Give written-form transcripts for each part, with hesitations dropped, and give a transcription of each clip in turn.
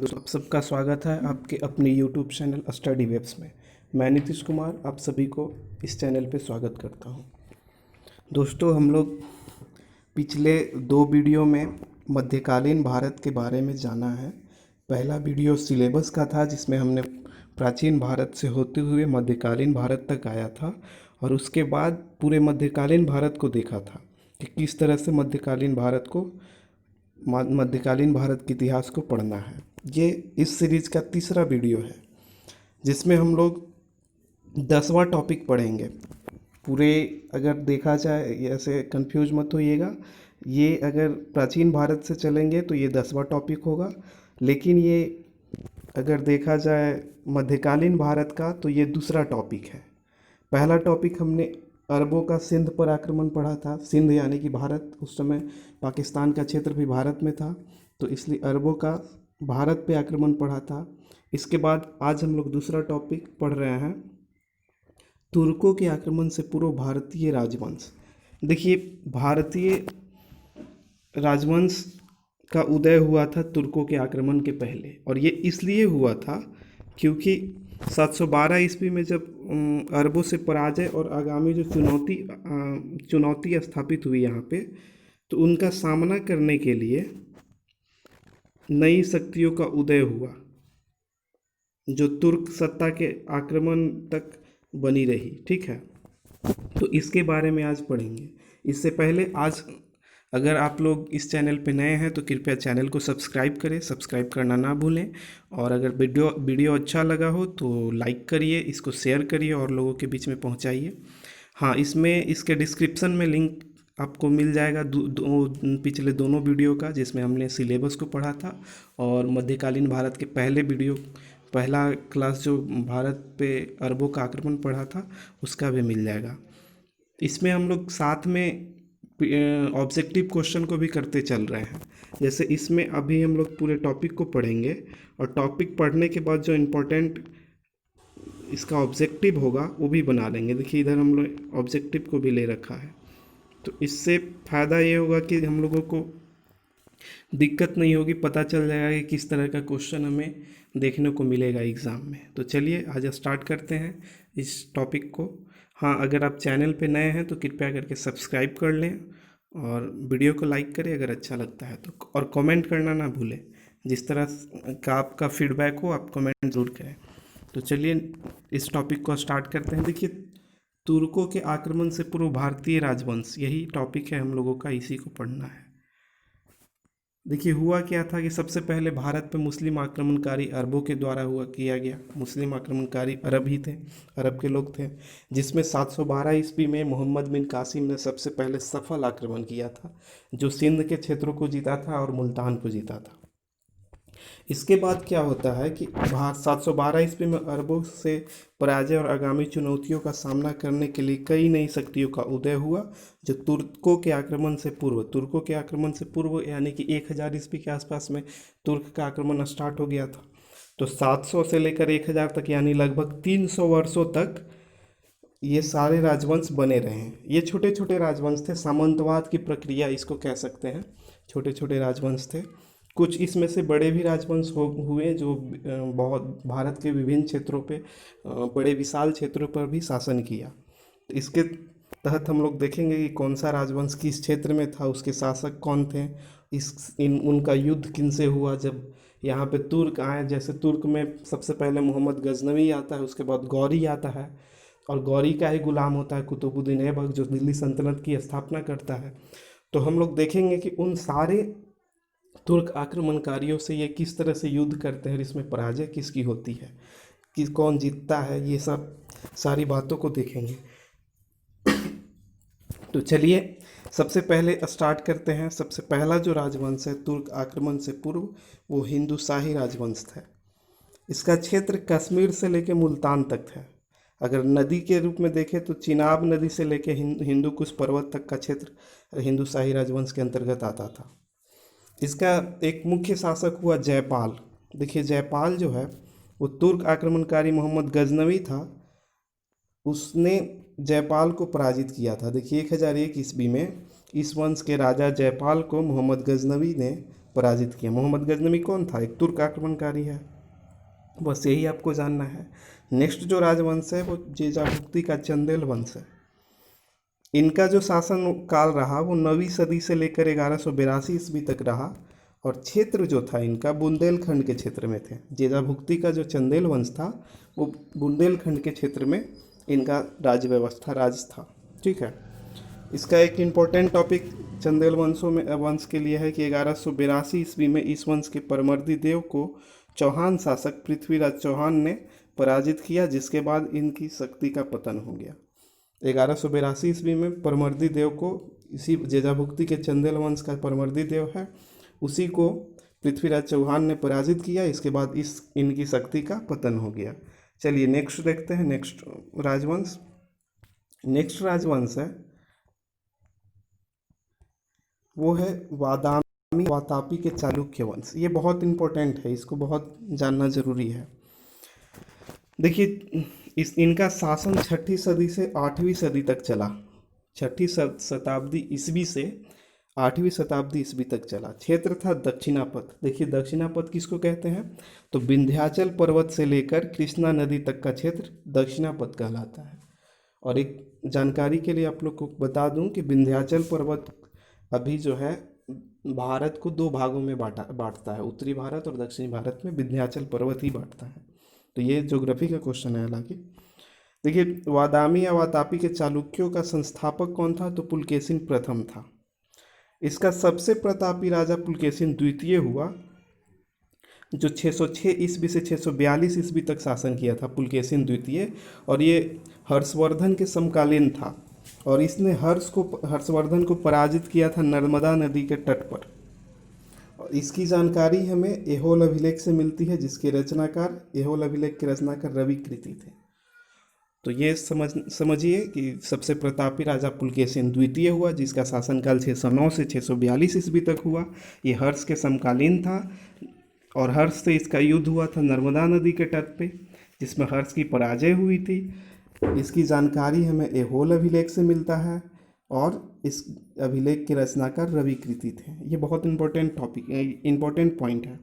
दोस्तों, आप सबका स्वागत है आपके अपने यूट्यूब चैनल स्टडी वेब्स में। मैं नीतीश कुमार आप सभी को इस चैनल पे स्वागत करता हूं। दोस्तों, हम लोग पिछले 2 वीडियो में मध्यकालीन भारत के बारे में जाना है। पहला वीडियो सिलेबस का था जिसमें हमने प्राचीन भारत से होते हुए मध्यकालीन भारत तक आया था और उसके बाद पूरे मध्यकालीन भारत को देखा था कि किस तरह से मध्यकालीन भारत के इतिहास को पढ़ना है। ये इस सीरीज का तीसरा वीडियो है जिसमें हम लोग 10वां टॉपिक पढ़ेंगे। पूरे अगर देखा जाए, ऐसे कंफ्यूज मत होइएगा, ये अगर प्राचीन भारत से चलेंगे तो ये 10वां टॉपिक होगा, लेकिन ये अगर देखा जाए मध्यकालीन भारत का तो ये दूसरा टॉपिक है। पहला टॉपिक हमने अरबों का सिंध पर आक्रमण पढ़ा था। सिंध यानी कि भारत, उस समय पाकिस्तान का क्षेत्र भी भारत में था, तो इसलिए अरबों का भारत पे आक्रमण पढ़ा था। इसके बाद आज हम लोग दूसरा टॉपिक पढ़ रहे हैं, तुर्कों के आक्रमण से पूर्व भारतीय राजवंश। देखिए, भारतीय राजवंश का उदय हुआ था तुर्कों के आक्रमण के पहले, और ये इसलिए हुआ था क्योंकि 712 ईस्वी में जब अरबों से पराजय और आगामी जो चुनौती स्थापित हुई यहाँ पे, तो उनका सामना करने के लिए नई शक्तियों का उदय हुआ जो तुर्क सत्ता के आक्रमण तक बनी रही। ठीक है, तो इसके बारे में आज पढ़ेंगे। इससे पहले आज अगर आप लोग इस चैनल पे नए हैं तो कृपया चैनल को सब्सक्राइब करें, सब्सक्राइब करना ना भूलें, और अगर वीडियो अच्छा लगा हो तो लाइक करिए, इसको शेयर करिए और लोगों के बीच में पहुंचाइए। हाँ, इसके डिस्क्रिप्शन में लिंक आपको मिल जाएगा पिछले दोनों वीडियो का, जिसमें हमने सिलेबस को पढ़ा था, और मध्यकालीन भारत के पहला क्लास जो भारत पे अरबों का आक्रमण पढ़ा था उसका भी मिल जाएगा। इसमें हम लोग साथ में ऑब्जेक्टिव क्वेश्चन को भी करते चल रहे हैं। जैसे इसमें अभी हम लोग पूरे टॉपिक को पढ़ेंगे और टॉपिक पढ़ने के बाद जो इम्पोर्टेंट इसका ऑब्जेक्टिव होगा वो भी बना लेंगे। देखिए, इधर हम लोग ऑब्जेक्टिव को भी ले रखा है, तो इससे फ़ायदा ये होगा कि हम लोगों को दिक्कत नहीं होगी, पता चल जाएगा कि किस तरह का क्वेश्चन हमें देखने को मिलेगा एग्ज़ाम में। तो चलिए आज स्टार्ट करते हैं इस टॉपिक को। हाँ, अगर आप चैनल पे नए हैं तो कृपया करके सब्सक्राइब कर लें और वीडियो को लाइक करें अगर अच्छा लगता है तो, और कमेंट करना ना भूलें। जिस तरह का आपका फीडबैक हो आप कमेंट ज़रूर करें। तो चलिए इस टॉपिक को स्टार्ट करते हैं। देखिए, तुर्कों के आक्रमण से पूर्व भारतीय राजवंश, यही टॉपिक है हम लोगों का, इसी को पढ़ना है। देखिए, हुआ क्या था कि सबसे पहले भारत पे मुस्लिम आक्रमणकारी अरबों के द्वारा किया गया। मुस्लिम आक्रमणकारी अरब ही थे, अरब के लोग थे, जिसमें 712 ईस्वी में मोहम्मद बिन कासिम ने सबसे पहले सफल आक्रमण किया था, जो सिंध के क्षेत्रों को जीता था और मुल्तान को जीता था। इसके बाद क्या होता है कि 712 ईस्वी में अरबों से पराजय और आगामी चुनौतियों का सामना करने के लिए कई नई शक्तियों का उदय हुआ, जो तुर्कों के आक्रमण से पूर्व यानी कि 1000 ईस्वी के आसपास में तुर्क का आक्रमण स्टार्ट हो गया था। तो 700 से लेकर 1000 तक यानी लगभग 300 वर्षों तक ये सारे राजवंश बने रहे हैं। ये छोटे छोटे राजवंश थे, सामंतवाद की प्रक्रिया इसको कह सकते हैं। छोटे छोटे राजवंश थे, कुछ इसमें से बड़े भी राजवंश हुए जो बहुत भारत के विभिन्न क्षेत्रों पे, बड़े विशाल क्षेत्रों पर भी शासन किया। तो इसके तहत हम लोग देखेंगे कि कौन सा राजवंश किस क्षेत्र में था, उसके शासक कौन थे, उनका युद्ध किन से हुआ जब यहाँ पे तुर्क आए। जैसे तुर्क में सबसे पहले मोहम्मद गजनवी आता है, उसके बाद गौरी आता है, और गौरी का ही गुलाम होता है कुतुबुद्दीन ऐबक, जो दिल्ली सल्तनत की स्थापना करता है। तो हम लोग देखेंगे कि उन सारे तुर्क आक्रमणकारियों से ये किस तरह से युद्ध करते हैं, इसमें पराजय किसकी होती है, कौन जीतता है, ये सब सारी बातों को देखेंगे। तो चलिए सबसे पहले स्टार्ट करते हैं। सबसे पहला जो राजवंश है तुर्क आक्रमण से पूर्व, वो हिंदू शाही राजवंश था। इसका क्षेत्र कश्मीर से लेकर मुल्तान तक है। अगर नदी के रूप में देखें तो चिनाब नदी से लेकर हिंदू कुश पर्वत तक का क्षेत्र हिंदू शाही राजवंश के अंतर्गत आता था। इसका एक मुख्य शासक हुआ जयपाल। देखिए, जयपाल जो है वो तुर्क आक्रमणकारी मोहम्मद गजनवी था, उसने जयपाल को पराजित किया था। देखिए, 1001 ईस्वी में इस वंश के राजा जयपाल को मोहम्मद गजनवी ने पराजित किया। मोहम्मद गजनवी कौन था? एक तुर्क आक्रमणकारी है। बस यही आपको जानना है। नेक्स्ट जो राजवंश है वो जेजाभुक्ति का चंदेल वंश है। इनका जो शासन काल रहा वो 9वीं सदी से लेकर 1182 ईस्वी तक रहा, और क्षेत्र जो था इनका बुंदेलखंड के क्षेत्र में थे। जेजाभुक्ति का जो चंदेल वंश था वो बुंदेलखंड के क्षेत्र में इनका राज्य व्यवस्था राज था। ठीक है। इसका एक इम्पोर्टेंट टॉपिक चंदेल वंश के लिए है कि 1182 ईस्वी में इस वंश के परमर्दी देव को चौहान शासक पृथ्वीराज चौहान ने पराजित किया, जिसके बाद इनकी शक्ति का पतन हो गया। 1182 ईस्वी में परमर्दी देव को, इसी जेजाभुक्ति के चंदेल वंश का परमर्दी देव है, उसी को पृथ्वीराज चौहान ने पराजित किया। इसके बाद इनकी शक्ति का पतन हो गया। चलिए नेक्स्ट देखते हैं। नेक्स्ट राजवंश है वो है वादामी वातापी के चालुक्य वंश। ये बहुत इंपॉर्टेंट है, इसको बहुत जानना जरूरी है। देखिए इनका शासन 6ठी सदी से 8वीं सदी तक चला। 6ठी शताब्दी ईस्वी से 8वीं शताब्दी ईस्वी तक चला। क्षेत्र था दक्षिणापथ। देखिए दक्षिणापथ किसको कहते हैं? तो विंध्याचल पर्वत से लेकर कृष्णा नदी तक का क्षेत्र दक्षिणापथ कहलाता है। और एक जानकारी के लिए आप लोग को बता दूं कि विंध्याचल पर्वत अभी जो है भारत को 2 भागों में बांटता है। उत्तरी भारत और दक्षिणी भारत में विंध्याचल पर्वत ही बांटता है। तो ये ज्योग्राफी का क्वेश्चन है। हालांकि देखिए वादामी या वातापी के चालुक्यों का संस्थापक कौन था? तो पुलकेशिन प्रथम था। इसका सबसे प्रतापी राजा पुलकेशिन द्वितीय हुआ, जो 606 ईस्वी से 642 ईस्वी तक शासन किया था पुलकेशिन द्वितीय। और ये हर्षवर्धन के समकालीन था, और इसने हर्षवर्धन को पराजित किया था नर्मदा नदी के तट पर। और इसकी जानकारी हमें ऐहोल अभिलेख से मिलती है, जिसके रचनाकार ऐहोल अभिलेख के रचनाकार रवि कृति थे। तो ये समझिए कि सबसे प्रतापी राजा पुलकेशिन द्वितीय हुआ, जिसका शासनकाल 609 से 642 ईस्वी तक हुआ। ये हर्ष के समकालीन था, और हर्ष से इसका युद्ध हुआ था नर्मदा नदी के तट पे, जिसमें हर्ष की पराजय हुई थी। इसकी जानकारी हमें ऐहोल अभिलेख से मिलता है, और इस अभिलेख के रचनाकार रवि कृति थे। ये बहुत इंपॉर्टेंट पॉइंट है।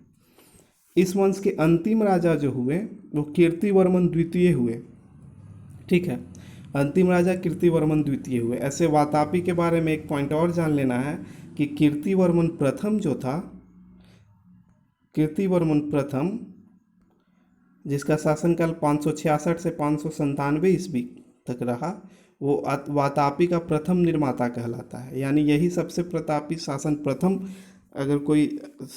इस वंश के अंतिम राजा जो हुए वो कीर्तिवर्मन द्वितीय हुए। ठीक है, अंतिम राजा कीर्तिवर्मन द्वितीय हुए। ऐसे वातापी के बारे में एक पॉइंट और जान लेना है कि कीर्तिवर्मन प्रथम जो था, कीर्तिवर्मन प्रथम जिसका शासनकाल 566 से 597 ईस्वी तक रहा, वो वातापी का प्रथम निर्माता कहलाता है। यानी यही सबसे प्रतापी शासन प्रथम, अगर कोई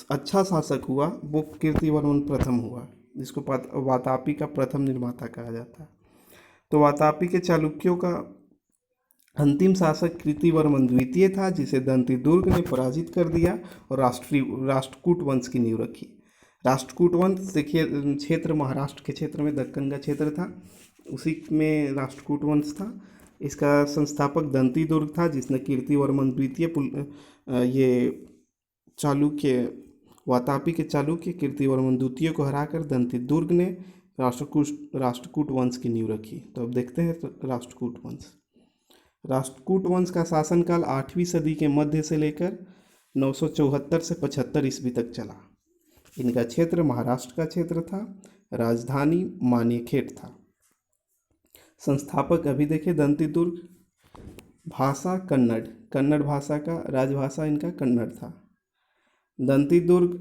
अच्छा शासक हुआ वो कीर्तिवर्मन प्रथम हुआ, जिसको वातापी का प्रथम निर्माता कहा जाता है। तो वातापी के चालुक्यों का अंतिम शासक कीर्तिवर्मन द्वितीय था, जिसे दंतिदुर्ग ने पराजित कर दिया और राष्ट्रकूट वंश की नींव रखी। राष्ट्रकूट वंश देखिए क्षेत्र महाराष्ट्र के क्षेत्र में दक्कन का क्षेत्र था, उसी में राष्ट्रकूट वंश था। इसका संस्थापक दंतिदुर्ग था, जिसने कीर्तिवर्मन द्वितीय ये चालुक्य वातापी के चालुक्य कीर्तिवर्मन द्वितीय को हराकर दंतिदुर्ग ने राष्ट्रकूट वंश की नींव रखी। तो अब देखते हैं राष्ट्रकूट वंश। राष्ट्रकूट वंश का शासनकाल 8वीं सदी के मध्य से लेकर 974 से 75 ईस्वी तक चला। इनका क्षेत्र महाराष्ट्र का क्षेत्र था, राजधानी मानेखेड़ था। संस्थापक अभी देखे दंतिदुर्ग। भाषा कन्नड़ भाषा का राजभाषा इनका कन्नड़ था। दंतिदुर्ग,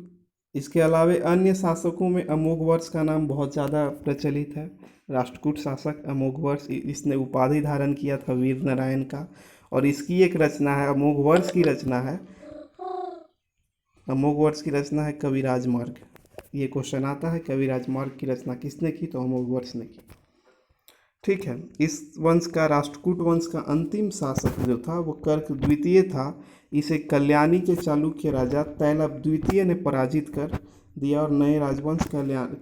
इसके अलावे अन्य शासकों में अमोघवर्ष का नाम बहुत ज़्यादा प्रचलित है। राष्ट्रकूट शासक अमोघवर्ष, इसने उपाधि धारण किया था वीर नारायण का, और इसकी एक रचना है, अमोघवर्ष की रचना है कविराज मार्ग। ये क्वेश्चन आता है, कविराज मार्ग की रचना किसने की? तो अमोघवर्ष ने की। ठीक है, इस वंश का, राष्ट्रकूट वंश का अंतिम शासक जो था वो कर्क द्वितीय था। इसे कल्याणी के चालुक्य राजा तैलप द्वितीय ने पराजित कर दिया और नए राजवंश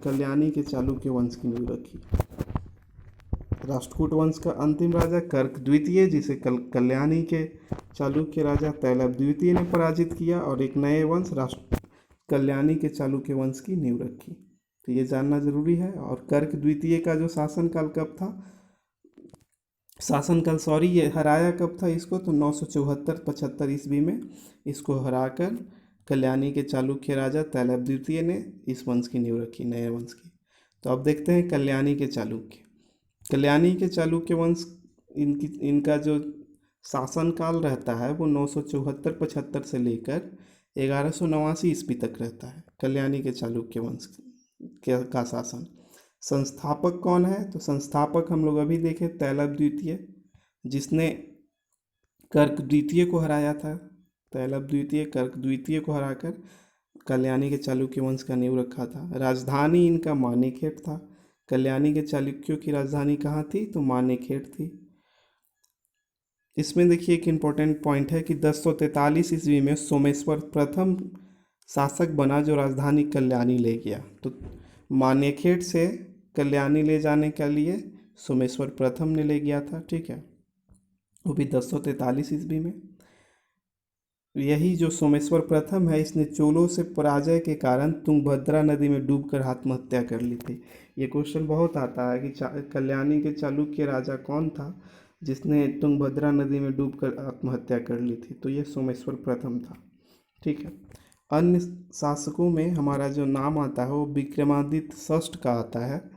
कल्याणी के चालुक्य वंश की नींव रखी। राष्ट्रकूट वंश का अंतिम राजा कर्क द्वितीय, जिसे कल्याणी के चालुक्य राजा तैलप द्वितीय ने पराजित किया, और एक नए वंश कल्याणी के चालुक्य वंश की नींव रखी। तो ये जानना जरूरी है। और कर्क द्वितीय का जो शासनकाल कब था, ये हराया कब था इसको? तो 974-75 ईस्वी में इसको हराकर कल्याणी के चालुक्य राजा तैलभ द्वितीय ने इस वंश की नींव रखी, नए वंश की। तो अब देखते हैं कल्याणी के चालुक्य। कल्याणी के चालुक्य वंश, इनका जो शासनकाल रहता है वो 974-75 से लेकर 1189 ईस्वी तक रहता है। कल्याणी के चालुक्य वंश का शासन। संस्थापक कौन है? तो संस्थापक हम लोग अभी देखे तैलभ द्वितीय, जिसने कर्क द्वितीय को हराया था। तैलभ द्वितीय कर्क द्वितीय को हराकर कल्याणी के चालुक्य वंश का नींव रखा था। राजधानी इनका मानेखेट था। कल्याणी के चालुक्यों की राजधानी कहाँ थी? तो मानेखेट थी। इसमें देखिए एक इम्पोर्टेंट पॉइंट है कि 1043 ईस्वी में सोमेश्वर प्रथम शासक बना, जो राजधानी कल्याणी ले गया। तो मानेखेट से कल्याणी ले जाने के लिए सोमेश्वर प्रथम ने ले गया था, ठीक है, वो भी 1043 ईस्वी में। यही जो सोमेश्वर प्रथम है, इसने चोलों से पराजय के कारण तुंगभद्रा नदी में डूबकर आत्महत्या कर ली थी। ये क्वेश्चन बहुत आता है कि कल्याणी के चालुक्य राजा कौन था जिसने तुंगभद्रा नदी में डूबकर आत्महत्या कर ली थी? तो ये सोमेश्वर प्रथम था, ठीक है। अन्य शासकों में हमारा जो नाम आता है वो विक्रमादित्य षष्ठ का आता है,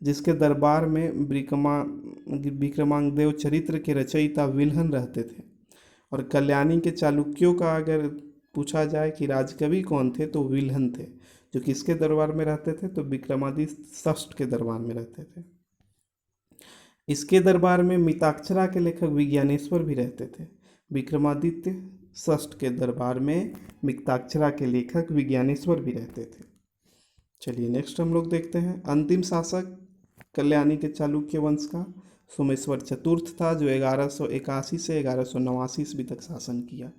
जिसके दरबार में विक्रमांगदेव चरित्र के रचयिता विल्हन रहते थे। और कल्याणी के चालुक्यों का अगर पूछा जाए कि राजकवि कौन थे, तो विल्हन थे, जो किसके दरबार में रहते थे? तो विक्रमादित्य षष्ठ के दरबार में रहते थे। इसके दरबार में मिताक्षरा के लेखक विज्ञानेश्वर भी रहते थे। विक्रमादित्य षष्ठ के दरबार में मिताक्षरा के लेखक विज्ञानेश्वर भी रहते थे। चलिए नेक्स्ट हम लोग देखते हैं अंतिम शासक कल्याणी के चालुक्य वंश का सोमेश्वर चतुर्थ था, जो 1181 से 1189 ईस्वी तक शासन किया,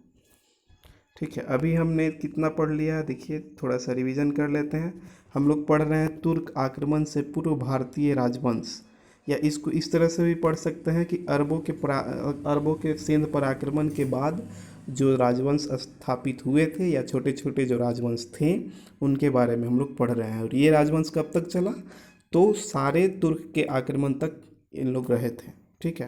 ठीक है। अभी हमने कितना पढ़ लिया, देखिए थोड़ा सा रिवीजन कर लेते हैं। हम लोग पढ़ रहे हैं तुर्क आक्रमण से पूर्व भारतीय राजवंश, या इसको इस तरह से भी पढ़ सकते हैं कि अरबों के सिंध पर आक्रमण के बाद जो राजवंश स्थापित हुए थे, या छोटे छोटे जो राजवंश थे, उनके बारे में हम लोग पढ़ रहे हैं। और ये राजवंश कब तक चला? तो सारे तुर्क के आक्रमण तक इन लोग रहे थे, ठीक है।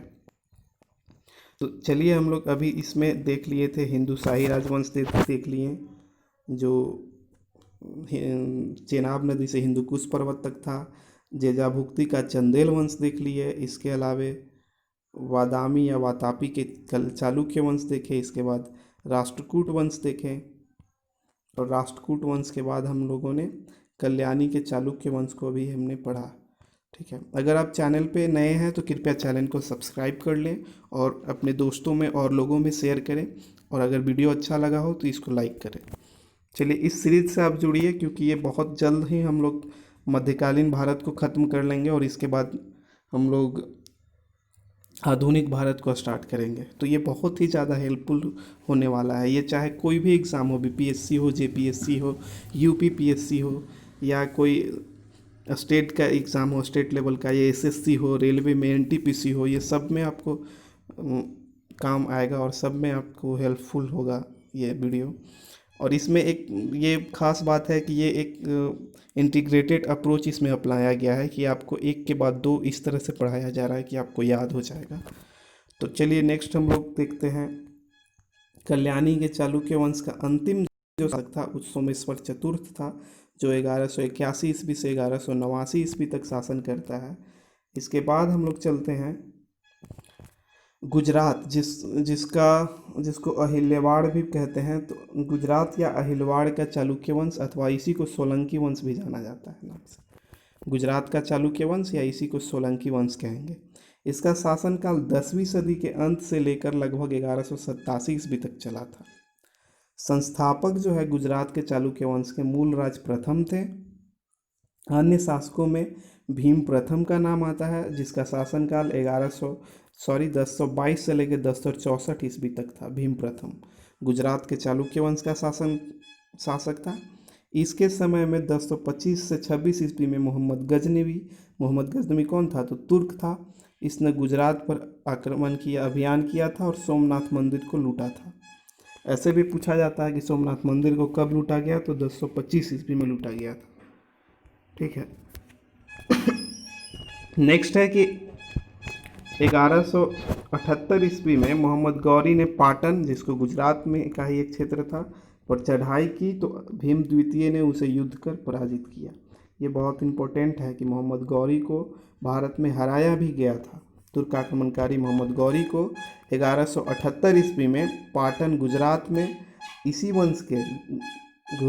तो चलिए हम लोग अभी इसमें देख लिए थे हिंदू शाही राजवंश देख लिए, जो चेनाब नदी से हिंदुकुश पर्वत तक था। जेजाभुक्ति का चंदेल वंश देख लिए। इसके अलावे वादामी या वातापी के चालुक्य वंश देखे। इसके बाद राष्ट्रकूट वंश देखे, और राष्ट्रकूट वंश के बाद हम लोगों ने कल्याणी के चालुक्य वंश को भी हमने पढ़ा, ठीक है। अगर आप चैनल पे नए हैं तो कृपया चैनल को सब्सक्राइब कर लें और अपने दोस्तों में और लोगों में शेयर करें, और अगर वीडियो अच्छा लगा हो तो इसको लाइक करें। चलिए इस सीरीज से आप जुड़िए, क्योंकि ये बहुत जल्द ही हम लोग मध्यकालीन भारत को ख़त्म कर लेंगे और इसके बाद हम लोग आधुनिक भारत को स्टार्ट करेंगे। तो ये बहुत ही ज़्यादा हेल्पफुल होने वाला है। ये चाहे कोई भी एग्ज़ाम हो, बीपीएससी हो, जेपीएससी हो, यूपीपीएससी हो, या कोई स्टेट का एग्ज़ाम हो, स्टेट लेवल का, या एसएससी हो, रेलवे में एनटीपीसी हो, ये सब में आपको काम आएगा और सब में आपको हेल्पफुल होगा ये वीडियो। और इसमें एक ये ख़ास बात है कि ये एक इंटीग्रेटेड अप्रोच इसमें अपनाया गया है कि आपको एक के बाद दो इस तरह से पढ़ाया जा रहा है कि आपको याद हो जाएगा। तो चलिए नेक्स्ट हम लोग देखते हैं कल्याणी के चालुक्य वंश का अंतिम जो शासक था उस सोमेश्वर चतुर्थ था, जो 1181 ईस्वी से 1189 ईस्वी तक शासन करता है। इसके बाद हम लोग चलते हैं गुजरात, जिसको अहिल्यवाड़ भी कहते हैं। तो गुजरात या अहिलवाड़ का चालुक्य वंश, अथवा इसी को सोलंकी वंश भी जाना जाता है नाम से। गुजरात का चालुक्य वंश या इसी को सोलंकी वंश कहेंगे। इसका शासनकाल 10वीं सदी के अंत से लेकर लगभग 1187 ईस्वी तक चला था। संस्थापक जो है गुजरात के चालुक्य वंश के मूलराज प्रथम थे। अन्य शासकों में भीम प्रथम का नाम आता है, जिसका शासनकाल 1022 से लेकर 1064 ईस्वी तक था। भीम प्रथम गुजरात के चालुक्य वंश का शासक था। इसके समय में 1025 से 26 ईस्वी में मोहम्मद गजनवी कौन था? तो तुर्क था। इसने गुजरात पर आक्रमण किया, अभियान किया था और सोमनाथ मंदिर को लूटा था। ऐसे भी पूछा जाता है कि सोमनाथ मंदिर को कब लूटा गया? तो 1025 ईस्वी में लूटा गया था, ठीक है। नेक्स्ट है कि 1178 ईस्वी में मोहम्मद गौरी ने पाटन, जिसको गुजरात में का ही एक क्षेत्र था, और चढ़ाई की तो भीम द्वितीय ने उसे युद्ध कर पराजित किया। ये बहुत इम्पोर्टेंट है कि मोहम्मद गौरी को भारत में हराया भी गया था। तुर्क आक्रमणकारी मोहम्मद गौरी को 1178 ईस्वी में पाटन गुजरात में इसी वंश के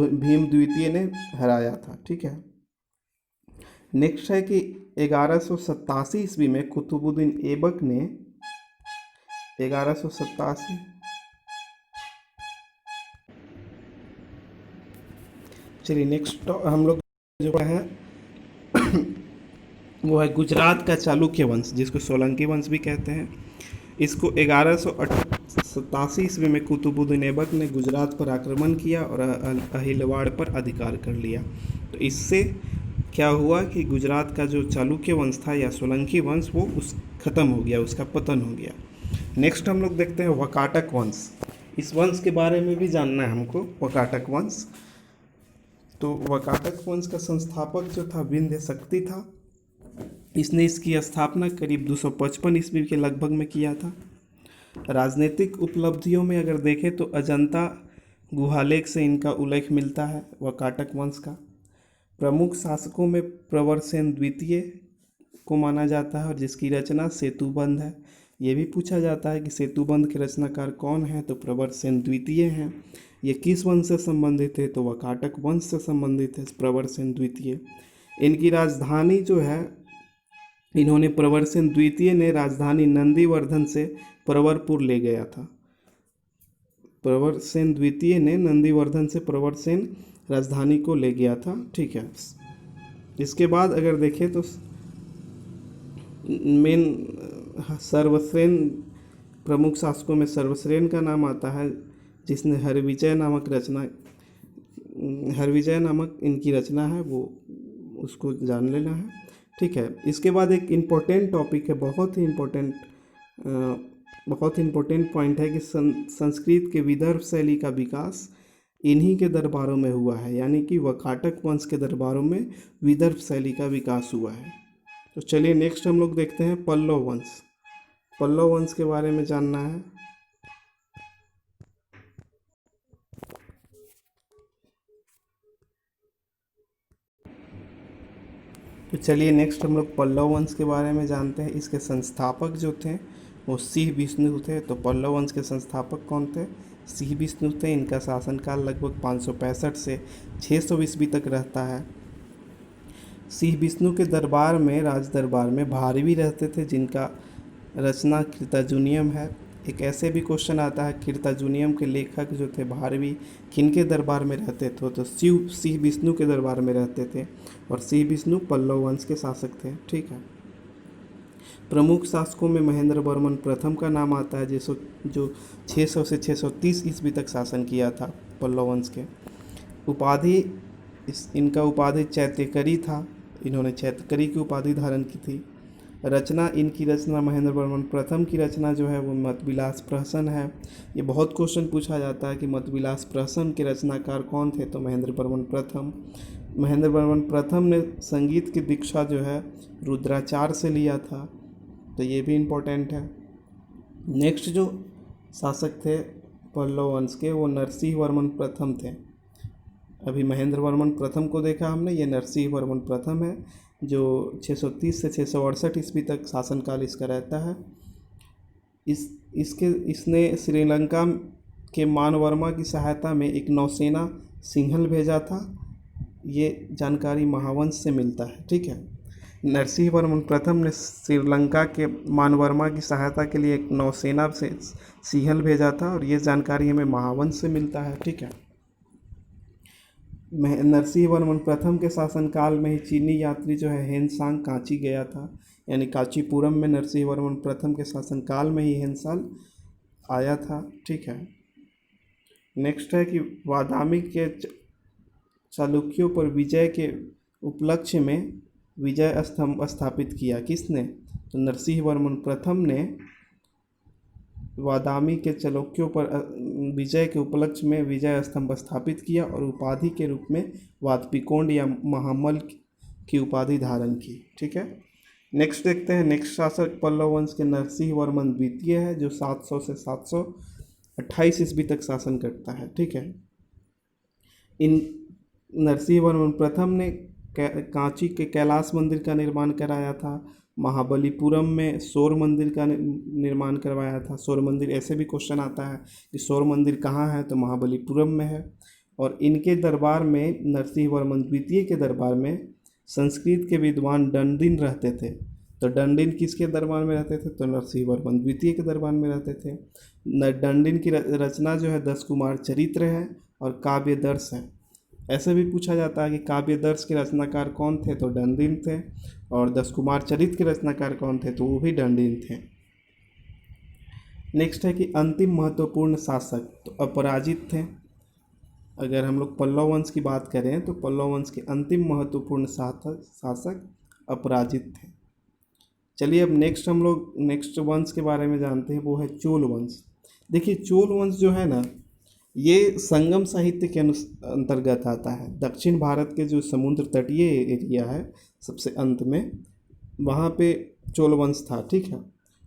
भीम द्वितीय ने हराया था। ठीक है। नेक्स्ट है कि 1187 ईस्वी में कुतुबुद्दीन ऐबक ने 1187 चलिए नेक्स्ट हम लोग जो है वो है गुजरात का चालुक्य वंश, जिसको सोलंकी वंश भी कहते हैं। इसको 1187 ईस्वी में कुतुबुद्दीन ऐबक ने गुजरात पर आक्रमण किया और अहिलवाड़ पर अधिकार कर लिया। तो इससे क्या हुआ कि गुजरात का जो चालुक्य वंश था या सोलंकी वंश वो ख़त्म हो गया, उसका पतन हो गया। नेक्स्ट हम लोग देखते हैं वकाटक वंश। इस वंश के बारे में भी जानना है हमको, वकाटक वंश। तो वकाटक वंश का संस्थापक जो था विंध्य शक्ति था। इसने इसकी स्थापना करीब 255 ईस्वी के लगभग में किया था। राजनीतिक उपलब्धियों में अगर देखें तो अजंता गुहालेख से इनका उल्लेख मिलता है वकाटक वंश का। प्रमुख शासकों में प्रवरसेन द्वितीय को माना जाता है और जिसकी रचना सेतुबंध है। ये भी पूछा जाता है कि सेतुबंध के रचनाकार कौन है, तो प्रवरसेन द्वितीय हैं। ये किस वंश से संबंधित है, तो वकाटक वंश से संबंधित है प्रवरसेन द्वितीय। इनकी राजधानी जो है, इन्होंने प्रवरसेन द्वितीय ने राजधानी नंदीवर्धन से प्रवरपुर ले गया था। प्रवरसेन द्वितीय ने नंदीवर्धन से प्रवरसेन राजधानी को ले गया था। ठीक है। इसके बाद अगर देखें तो मेन सर्वसेन प्रमुख शासकों में सर्वसेन का नाम आता है, जिसने हरविजय नामक इनकी रचना है, वो उसको जान लेना है। ठीक है। इसके बाद एक इम्पोर्टेंट टॉपिक है, बहुत ही इम्पोर्टेंट पॉइंट है कि संस्कृत के विदर्भ शैली का विकास इन्हीं के दरबारों में हुआ है, यानी कि वकाटक वंश के दरबारों में विदर्भ शैली का विकास हुआ है। तो चलिए नेक्स्ट हम लोग देखते हैं पल्लव वंश। पल्लव वंश के बारे में जानना है। तो चलिए नेक्स्ट हम लोग पल्लव वंश के बारे में जानते हैं। इसके संस्थापक जो थे वो सिंह विष्णु थे। तो पल्लव वंश के संस्थापक कौन थे? सिंह विष्णु थे। इनका शासनकाल लगभग 565 से 600 ईस्वी तक रहता है। सिंह विष्णु के दरबार में, राज दरबार में भारवी रहते थे, जिनका रचना कृताजुनियम है। एक ऐसे भी क्वेश्चन आता है, कृताजुनियम के लेखक जो थे भारवी किनके दरबार में रहते थे? तो सिंह विष्णु के दरबार में रहते थे और सिंह विष्णु पल्लव वंश के शासक थे। ठीक है। प्रमुख शासकों में महेंद्र वर्मन प्रथम का नाम आता है, जो 600 से 630 ईस्वी तक शासन किया था पल्लव वंश के। इनका उपाधि चैत्यकरी था। इन्होंने चैत्यकरी की उपाधि धारण की थी। इनकी रचना महेंद्र वर्मन प्रथम की रचना जो है वो मतविलास प्रहसन है। ये बहुत क्वेश्चन पूछा जाता है कि मतविलास प्रहसन के रचनाकार कौन थे? तो महेंद्र वर्मन प्रथम ने संगीत की दीक्षा जो है रुद्राचार्य से लिया था। तो ये भी इम्पोर्टेंट है। नेक्स्ट जो शासक थे पल्लव वंश के, वो नरसिंह वर्मन प्रथम थे। अभी महेंद्र वर्मन प्रथम को देखा हमने, ये नरसिंह वर्मन प्रथम है, जो 630 से 668 ईस्वी तक शासनकाल इसका रहता है। इसने श्रीलंका के मानवर्मा की सहायता में एक नौसेना सिंहल भेजा था। ये जानकारी महावंश से मिलता है। ठीक है। नरसिंह वर्मन प्रथम ने श्रीलंका के मानवर्मा की सहायता के लिए एक नौसेना से सिंहल भेजा था और ये जानकारी हमें महावंश से मिलता है। ठीक है। नरसिंह वर्मन प्रथम के शासनकाल में ही चीनी यात्री जो है हेनसांग कांची गया था, यानी कांचीपुरम में नरसिंह वर्मन प्रथम के शासनकाल में ही हेनसाल आया था। ठीक है। नेक्स्ट है कि वादामी के चालुक्यों पर विजय के उपलक्ष्य में विजय स्तंभ स्थापित किया। किसने? तो नरसिंह वर्मन प्रथम ने वादामी के चालुक्यों पर विजय के उपलक्ष्य में विजय स्तंभ स्थापित किया और उपाधि के रूप में वातपिकोंड या महामल की उपाधि धारण की। ठीक है। नेक्स्ट देखते हैं। नेक्स्ट शासक पल्लव वंश के नरसिंह वर्मन द्वितीय है, जो 700 से 728 ईस्वी तक शासन करता है। ठीक है। इन नरसिंह वर्मन प्रथम ने कांची के कैलाश मंदिर का निर्माण कराया था। महाबलीपुरम में सौर मंदिर का निर्माण करवाया था। सौर मंदिर, ऐसे भी क्वेश्चन आता है कि सौर मंदिर कहाँ है, तो महाबलीपुरम में है। और इनके दरबार में, नरसिंह वर्मन द्वितीय के दरबार में संस्कृत के विद्वान डंडिन रहते थे। तो डंडिन किसके दरबार में रहते थे, तो नरसिंह वर्मन द्वितीय के दरबार में रहते थे। डंडिन की रचना जो है 10 कुमार चरित्र है और काव्य दर्श है। ऐसे भी पूछा जाता है कि काव्य दर्श के रचनाकार कौन थे, तो डंडिन थे। और 10 कुमार चरित्र के रचनाकार कौन थे, तो वो भी डंडिन थे। नेक्स्ट है कि अंतिम महत्वपूर्ण शासक, तो अपराजित थे। अगर हम लोग पल्लव वंश की बात करें तो पल्लव वंश के अंतिम महत्वपूर्ण शासक अपराजित थे। चलिए अब नेक्स्ट हम लोग नेक्स्ट वंश के बारे में जानते हैं, वो है चोल वंश। देखिए चोल वंश जो है ना, ये संगम साहित्य के अंतर्गत आता है। दक्षिण भारत के जो समुद्र तटीय एरिया है सबसे अंत में, वहाँ पे चोल वंश था, ठीक है।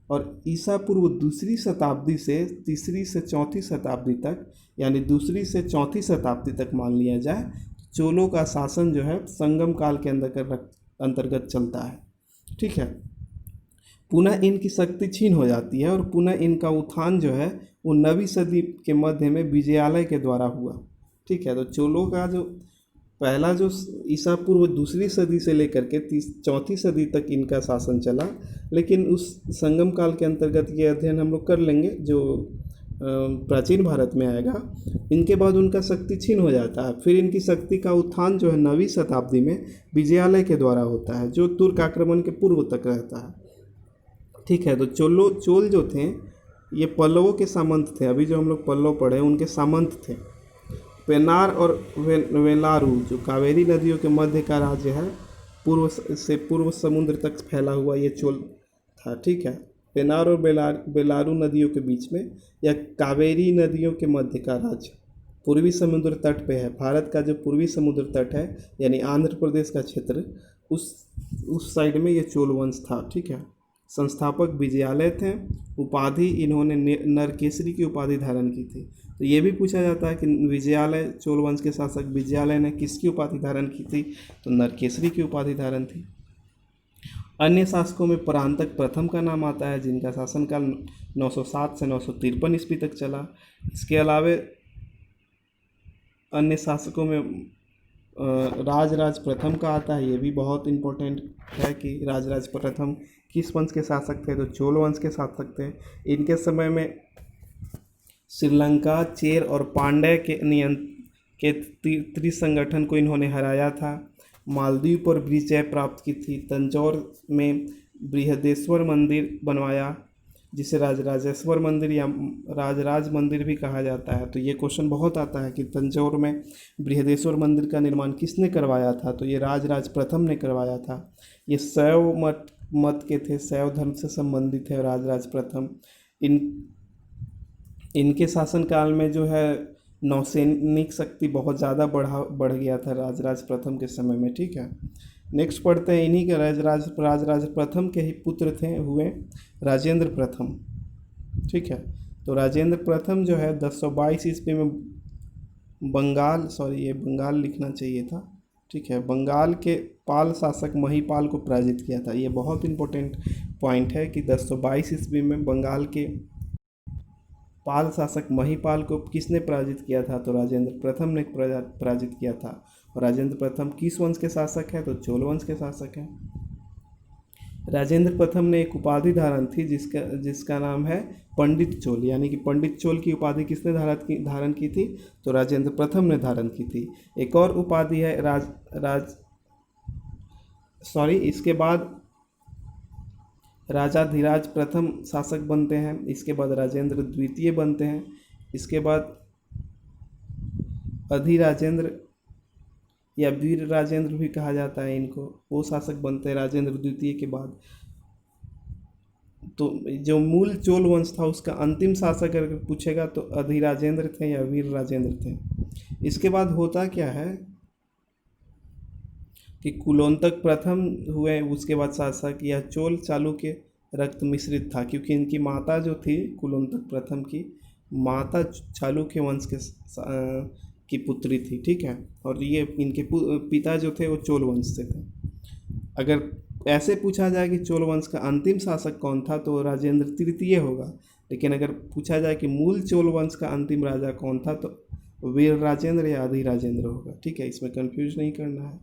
और ईसा पूर्व 2री शताब्दी से 3री से 4थी शताब्दी तक, यानी 2री से 4थी शताब्दी तक मान लिया जाए, चोलों का शासन जो है संगम काल के अंतर्गत चलता है, ठीक है। पुनः इनकी शक्ति क्षीण हो जाती है और पुनः इनका उत्थान जो है वो 9वीं सदी के मध्य में विजयालय के द्वारा हुआ, ठीक है। तो चोलों का जो पहला जो ईसा पूर्व 2री सदी से लेकर के 4थी सदी तक इनका शासन चला, लेकिन उस संगम काल के अंतर्गत ये अध्ययन हम लोग कर लेंगे जो प्राचीन भारत में आएगा। इनके बाद उनका शक्ति क्षीण हो जाता है, फिर इनकी शक्ति का उत्थान जो है 9वीं शताब्दी में विजयालय के द्वारा होता है, जो तुर्क आक्रमण के पूर्व तक रहता है, ठीक है। तो चोल जो थे ये पल्लवों के सामंत थे। अभी जो हम लोग पल्लव पढ़े उनके सामंत थे। पेन्नार और वेलारू जो कावेरी नदियों के मध्य का राज्य है, पूर्व समुद्र तक फैला हुआ ये चोल था, ठीक है। पेन्नार और बेलारू नदियों के बीच में या कावेरी नदियों के मध्य का राज्य पूर्वी समुद्र तट पे है। भारत का जो पूर्वी समुद्र तट है यानी आंध्र प्रदेश का क्षेत्र, उस साइड में ये चोल वंश था, ठीक है। संस्थापक विजयालय थे। उपाधि इन्होंने नरकेसरी की उपाधि धारण की थी। तो ये भी पूछा जाता है कि विजयालय, चोल वंश के शासक विजयालय ने किसकी उपाधि धारण की थी, तो नरकेसरी की उपाधि धारण थी। अन्य शासकों में परांतक प्रथम का नाम आता है, जिनका शासनकाल 907 से 953 ईस्वी तक चला। इसके अलावे अन्य शासकों में राजराज प्रथम का आता है। ये भी बहुत इम्पोर्टेंट है कि राजराज प्रथम किस वंश के शासक थे, तो चोल वंश के शासक थे। इनके समय में श्रीलंका, चेर और पांड्य के त्रिसंगठन को इन्होंने हराया था। मालदीव पर विजय प्राप्त की थी। तंजौर में बृहदेश्वर मंदिर बनवाया, जिसे राजराजेश्वर मंदिर या राजराज मंदिर भी कहा जाता है। तो ये क्वेश्चन बहुत आता है कि तंजौर में बृहदेश्वर मंदिर का निर्माण किसने करवाया था, तो ये राजराज प्रथम ने करवाया था। ये शैव मत के थे, शैव धर्म से संबंधित है राजराज प्रथम। इनके शासनकाल में जो है नौसैनिक शक्ति बहुत ज़्यादा बढ़ गया था राजराज प्रथम के समय में, ठीक है। नेक्स्ट पढ़ते हैं, इन्हीं के राजराज प्रथम के ही पुत्र हुए राजेंद्र प्रथम, ठीक है। तो राजेंद्र प्रथम जो है 1022 ईस्वी में बंगाल लिखना चाहिए था, ठीक है। बंगाल के पाल शासक महीपाल को पराजित किया था। ये बहुत इंपॉर्टेंट पॉइंट है कि 1022 ईस्वी में बंगाल के पाल शासक महीपाल को किसने पराजित किया था, तो राजेंद्र प्रथम ने पराजित किया था। और राजेंद्र प्रथम किस वंश के शासक है, तो चोल वंश के शासक हैं। राजेंद्र प्रथम ने एक उपाधि धारण थी जिसका नाम है पंडित चोल, यानी कि पंडित चोल की उपाधि किसने धारण की थी, तो राजेंद्र प्रथम ने धारण की थी। एक और उपाधि है इसके बाद राजाधिराज प्रथम शासक बनते हैं। इसके बाद राजेंद्र द्वितीय बनते हैं। इसके बाद अधिराजेंद्र या वीर राजेंद्र भी कहा जाता है इनको, वो शासक बनते हैं राजेंद्र द्वितीय के बाद। तो जो मूल चोल वंश था उसका अंतिम शासक अगर पूछेगा तो अधिराजेंद्र थे या वीर राजेंद्र थे। इसके बाद होता क्या है कि कुलोत्तक प्रथम हुए, उसके बाद शासक। यह चोल चालुक्य रक्त मिश्रित था, क्योंकि इनकी माता जो थी कुलोत्तक प्रथम की माता चालुक्य वंश की पुत्री थी, ठीक है। और ये इनके पिता जो थे वो चोल वंश से थे। अगर ऐसे पूछा जाए कि चोल वंश का अंतिम शासक कौन था तो राजेंद्र तृतीय होगा, लेकिन अगर पूछा जाए कि मूल चोल वंश का अंतिम राजा कौन था तो वीर राजेंद्र या आदि राजेंद्र होगा, ठीक है। इसमें कंफ्यूज नहीं करना है।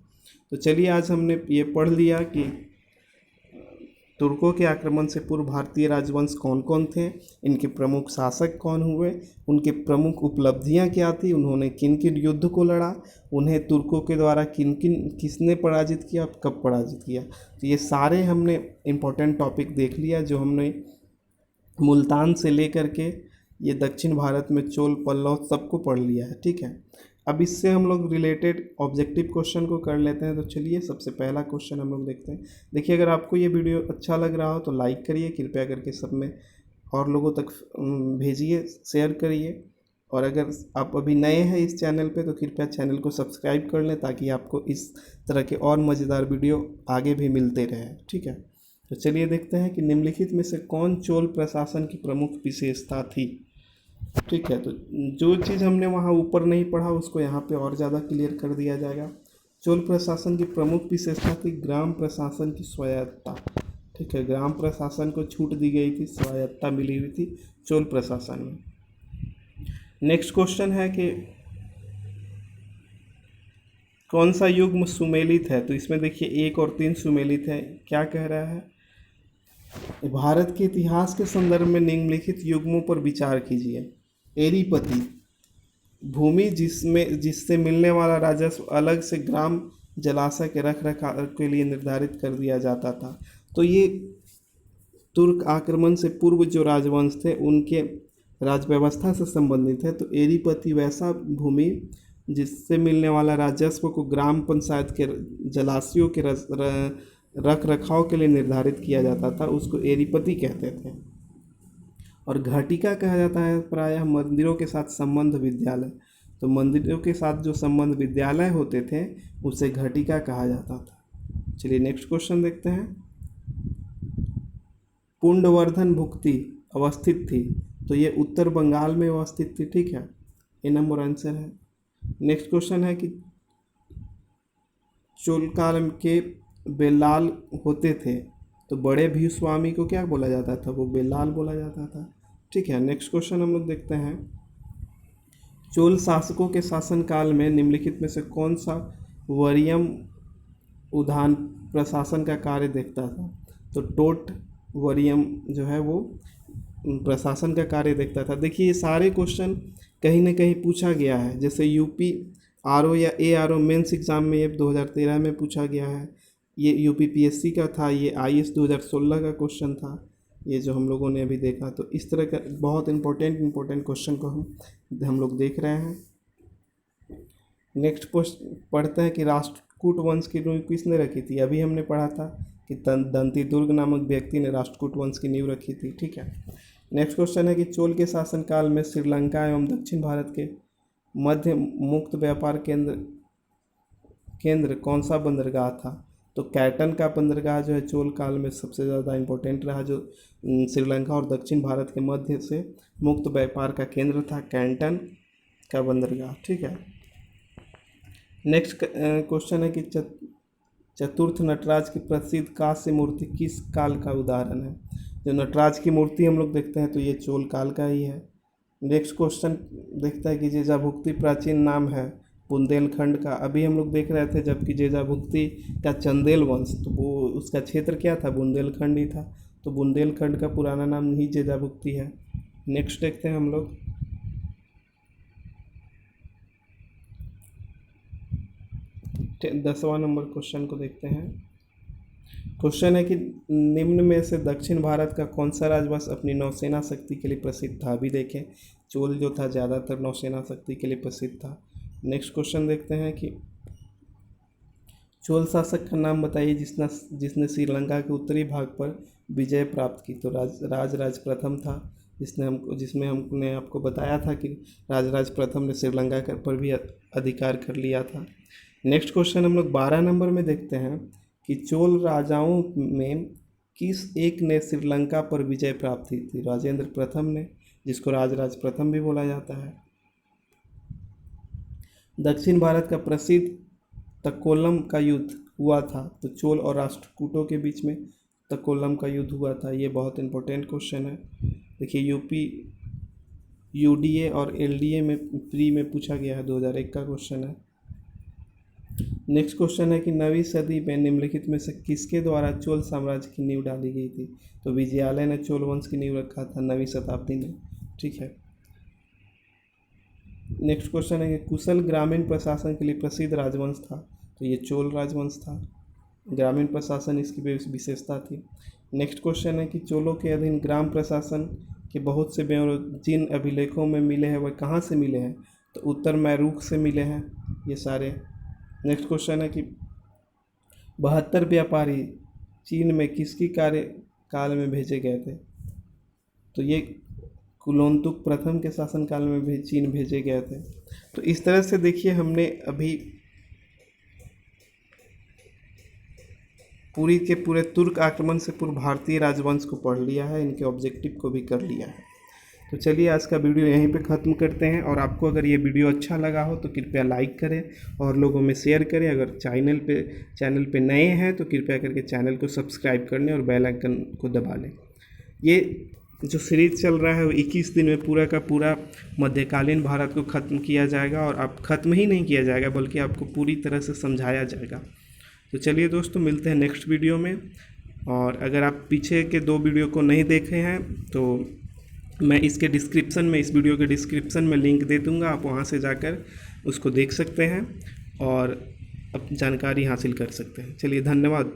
तो चलिए आज हमने ये पढ़ लिया कि तुर्कों के आक्रमण से पूर्व भारतीय राजवंश कौन कौन थे, इनके प्रमुख शासक कौन हुए, उनके प्रमुख उपलब्धियां क्या थी, उन्होंने किन किन युद्ध को लड़ा, उन्हें तुर्कों के द्वारा किसने पराजित किया, कब पराजित किया। तो ये सारे हमने इम्पोर्टेंट टॉपिक देख लिया जो हमने मुल्तान से लेकर के ये दक्षिण भारत में चोल पल्लव सबको पढ़ लिया है, ठीक है। अब इससे हम लोग रिलेटेड ऑब्जेक्टिव क्वेश्चन को कर लेते हैं। तो चलिए सबसे पहला क्वेश्चन हम लोग देखते हैं। देखिए अगर आपको ये वीडियो अच्छा लग रहा हो तो लाइक करिए कृपया करके, सब में और लोगों तक भेजिए, शेयर करिए। और अगर आप अभी नए हैं इस चैनल पे तो कृपया चैनल को सब्सक्राइब कर लें ताकि आपको इस तरह के और मज़ेदार वीडियो आगे भी मिलते रहे, ठीक है। तो चलिए देखते हैं कि निम्नलिखित में से कौन चोल प्रशासन की प्रमुख विशेषता थी, ठीक है। तो जो चीज़ हमने वहाँ ऊपर नहीं पढ़ा उसको यहाँ पे और ज़्यादा क्लियर कर दिया जाएगा। चोल प्रशासन की प्रमुख विशेषता थी ग्राम प्रशासन की स्वायत्तता, ठीक है। ग्राम प्रशासन को छूट दी गई थी, स्वायत्तता मिली हुई थी चोल प्रशासन में। नेक्स्ट क्वेश्चन है कि कौन सा युग्म सुमेलित है। तो इसमें देखिए 1 और 3 सुमेलित है। क्या कह रहा है, भारत के इतिहास के संदर्भ में निम्नलिखित युग्मों पर विचार कीजिए। एरीपति, भूमि जिससे मिलने वाला राजस्व अलग से ग्राम जलाशय के रख रखाव के लिए निर्धारित कर दिया जाता था। तो ये तुर्क आक्रमण से पूर्व जो राजवंश थे उनके राज व्यवस्था से संबंधित है। तो एरीपति वैसा भूमि जिससे मिलने वाला राजस्व को ग्राम पंचायत के जलाशयों के रख रखाव के लिए निर्धारित किया जाता था, उसको एरीपति कहते थे। और घटिका कहा जाता है प्रायः मंदिरों के साथ संबंध विद्यालय। तो मंदिरों के साथ जो संबंध विद्यालय होते थे उसे घटिका कहा जाता था। चलिए नेक्स्ट क्वेश्चन देखते हैं। पुंडवर्धन भुक्ति अवस्थित थी, तो ये उत्तर बंगाल में अवस्थित थी, ठीक है। ये नंबर आंसर है। नेक्स्ट क्वेश्चन है कि चोल काल के बेलाल होते थे, तो बड़े भीष्वामी को क्या बोला जाता था, वो बेलाल बोला जाता था, ठीक है। नेक्स्ट क्वेश्चन हम लोग देखते हैं। चोल शासकों के शासनकाल में निम्नलिखित में से कौन सा वरियम उद्यान प्रशासन का कार्य देखता था। तो टोट वरियम जो है वो प्रशासन का कार्य देखता था। देखिए ये सारे क्वेश्चन कहीं ना कहीं पूछा गया है, जैसे यूपी आरओ या एआरओ मेंस एग्ज़ाम में ये 2013 में पूछा गया है, ये यूपी पीएससी का था, ये आईएएस 2016 का क्वेश्चन था, ये जो हम लोगों ने अभी देखा। तो इस तरह का बहुत इंपॉर्टेंट क्वेश्चन को हम लोग देख रहे हैं। नेक्स्ट पढ़ते हैं कि राष्ट्रकूट वंश की नींव किसने रखी थी। अभी हमने पढ़ा था कि दंती दुर्ग नामक व्यक्ति ने राष्ट्रकूट वंश की नींव रखी थी, ठीक है। नेक्स्ट क्वेश्चन है कि चोल के शासनकाल में श्रीलंका एवं दक्षिण भारत के मध्य मुक्त व्यापार केंद्र कौन सा बंदरगाह था। तो कैटन का बंदरगाह जो है चोल काल में सबसे ज़्यादा इम्पोर्टेंट रहा, जो श्रीलंका और दक्षिण भारत के मध्य से मुक्त व्यापार का केंद्र था, कैटन का बंदरगाह, ठीक है। नेक्स्ट क्वेश्चन है कि चतुर्थ नटराज की प्रसिद्ध कांस्य मूर्ति किस काल का उदाहरण है। जो नटराज की मूर्ति हम लोग देखते हैं तो ये चोल काल का ही है। नेक्स्ट क्वेश्चन देखता है कि जेजाभुक्ति प्राचीन नाम है बुंदेलखंड का। अभी हम लोग देख रहे थे जबकि जेजाभुक्ति का चंदेल वंश, तो वो उसका क्षेत्र क्या था, बुंदेलखंड ही था। तो बुंदेलखंड का पुराना नाम ही जेजाभुक्ति है। नेक्स्ट देखते हैं हम लोग। 10वां नंबर क्वेश्चन को देखते हैं। क्वेश्चन है कि निम्न में से दक्षिण भारत का कौन सा राजवंश अपनी नौसेना शक्ति के लिए प्रसिद्ध था। अभी देखें चोल जो था ज़्यादातर नौसेना शक्ति के लिए प्रसिद्ध था। नेक्स्ट क्वेश्चन देखते हैं कि चोल शासक का नाम बताइए जिसने श्रीलंका के उत्तरी भाग पर विजय प्राप्त की। तो राजराज प्रथम था, जिसमें हमने आपको बताया था कि राजराज प्रथम ने श्रीलंका पर भी अधिकार कर लिया था। नेक्स्ट क्वेश्चन हम लोग 12 नंबर में देखते हैं कि चोल राजाओं में किस एक ने श्रीलंका पर विजय प्राप्त की थी। राजेंद्र प्रथम ने, जिसको राजराज प्रथम भी बोला जाता है। दक्षिण भारत का प्रसिद्ध तक्कोलम का युद्ध हुआ था, तो चोल और राष्ट्रकूटों के बीच में तक्कोलम का युद्ध हुआ था। ये बहुत इंपॉर्टेंट क्वेश्चन है। देखिए यूपी यूडीए और एलडीए में प्री में पूछा गया है, 2001 का क्वेश्चन है। नेक्स्ट क्वेश्चन है कि 9वीं सदी में निम्नलिखित में से किसके द्वारा चोल साम्राज्य की नींव डाली गई थी? तो विजयालय ने चोल वंश की नींव रखा था 9वीं शताब्दी में। ठीक है। नेक्स्ट क्वेश्चन है कि कुशल ग्रामीण प्रशासन के लिए प्रसिद्ध राजवंश था, तो ये चोल राजवंश था। ग्रामीण प्रशासन इसकी विशेषता थी। नेक्स्ट क्वेश्चन है कि चोलों के अधीन ग्राम प्रशासन के बहुत से ब्यौरे जिन अभिलेखों में मिले हैं वह कहाँ से मिले हैं? तो उत्तर मैरूख से मिले हैं ये सारे। नेक्स्ट क्वेश्चन है कि 72 व्यापारी चीन में किसकी कार्यकाल में भेजे गए थे? तो ये कुलोत्तुंग प्रथम के शासनकाल में भी चीन भेजे गए थे। तो इस तरह से देखिए हमने अभी पूरी के पूरे तुर्क आक्रमण से पूर्व भारतीय राजवंश को पढ़ लिया है, इनके ऑब्जेक्टिव को भी कर लिया है। तो चलिए आज का वीडियो यहीं पे ख़त्म करते हैं, और आपको अगर ये वीडियो अच्छा लगा हो तो कृपया लाइक करें और लोगों में शेयर करें। अगर चैनल पे नए हैं तो कृपया करके चैनल को सब्सक्राइब कर लें और बेल आइकन को दबा लें। ये जो सीरीज चल रहा है वो 21 दिन में पूरा का पूरा मध्यकालीन भारत को ख़त्म किया जाएगा, और आप ख़त्म ही नहीं किया जाएगा बल्कि आपको पूरी तरह से समझाया जाएगा। तो चलिए दोस्तों, मिलते हैं नेक्स्ट वीडियो में। और अगर आप पीछे के 2 वीडियो को नहीं देखे हैं तो मैं इस वीडियो के डिस्क्रिप्शन में लिंक दे दूँगा, आप वहाँ से जाकर उसको देख सकते हैं और अब जानकारी हासिल कर सकते हैं। चलिए धन्यवाद।